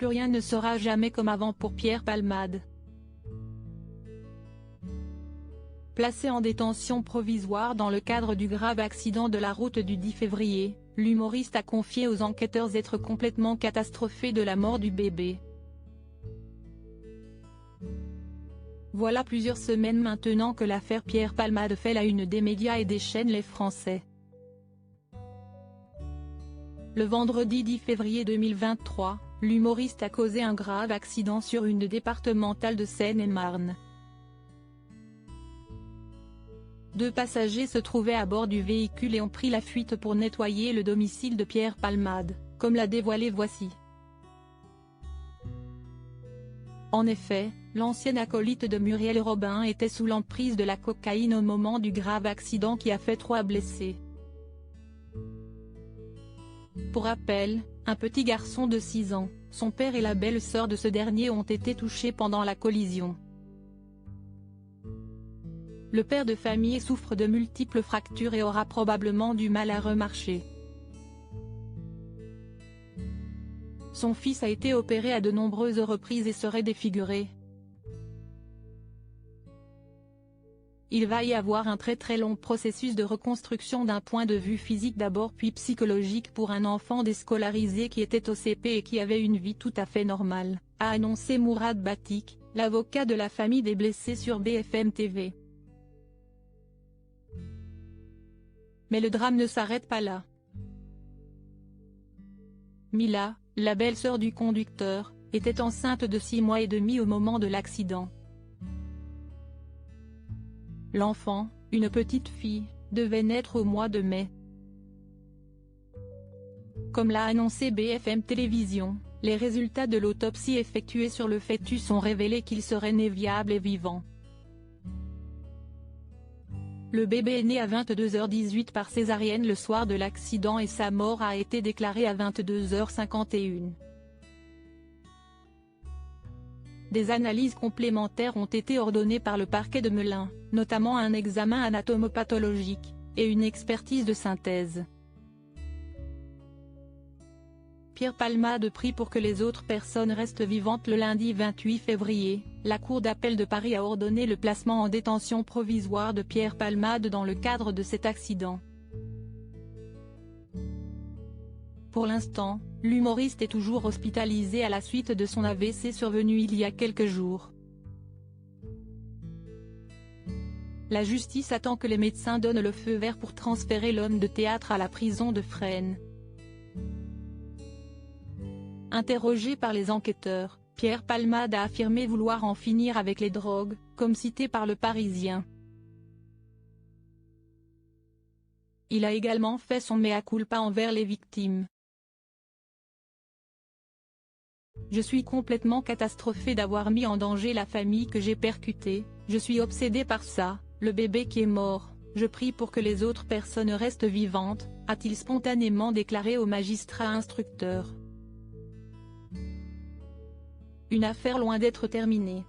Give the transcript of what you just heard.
plus rien ne sera jamais comme avant pour Pierre Palmade. Placé en détention provisoire dans le cadre du grave accident de la route du 10 février, l'humoriste a confié aux enquêteurs être complètement catastrophé de la mort du bébé. Voilà plusieurs semaines maintenant que l'affaire Pierre Palmade fait la une des médias et déchaîne les Français. Le vendredi 10 février 2023, l'humoriste a causé un grave accident sur une départementale de Seine-et-Marne. 2 passagers se trouvaient à bord du véhicule et ont pris la fuite pour nettoyer le domicile de Pierre Palmade, comme l'a dévoilé Voici. En effet, l'ancien acolyte de Muriel Robin était sous l'emprise de la cocaïne au moment du grave accident qui a fait 3 blessés. Pour rappel, un petit garçon de 6 ans, son père et la belle-sœur de ce dernier ont été touchés pendant la collision. Le père de famille souffre de multiples fractures et aura probablement du mal à remarcher. Son fils a été opéré à de nombreuses reprises et serait défiguré. Il va y avoir un très long processus de reconstruction d'un point de vue physique d'abord puis psychologique pour un enfant déscolarisé qui était au CP et qui avait une vie tout à fait normale, a annoncé Mourad Batik, l'avocat de la famille des blessés sur BFM TV. Mais le drame ne s'arrête pas là. Mila, la belle-sœur du conducteur, était enceinte de 6 mois et demi au moment de l'accident. L'enfant, une petite fille, devait naître au mois de mai. Comme l'a annoncé BFM Télévision, les résultats de l'autopsie effectuée sur le fœtus ont révélé qu'il serait né viable et vivant. Le bébé est né à 22h18 par césarienne le soir de l'accident et sa mort a été déclarée à 22h51. Des analyses complémentaires ont été ordonnées par le parquet de Melun, notamment un examen anatomopathologique, et une expertise de synthèse. Pierre Palmade prie pour que les autres personnes restent vivantes. Le lundi 28 février, la Cour d'appel de Paris a ordonné le placement en détention provisoire de Pierre Palmade dans le cadre de cet accident. Pour l'instant, l'humoriste est toujours hospitalisé à la suite de son AVC survenu il y a quelques jours. La justice attend que les médecins donnent le feu vert pour transférer l'homme de théâtre à la prison de Fresnes. Interrogé par les enquêteurs, Pierre Palmade a affirmé vouloir en finir avec les drogues, comme cité par Le Parisien. Il a également fait son mea culpa envers les victimes. Je suis complètement catastrophé d'avoir mis en danger la famille que j'ai percutée, je suis obsédé par ça, le bébé qui est mort, je prie pour que les autres personnes restent vivantes, a-t-il spontanément déclaré au magistrat instructeur. Une affaire loin d'être terminée.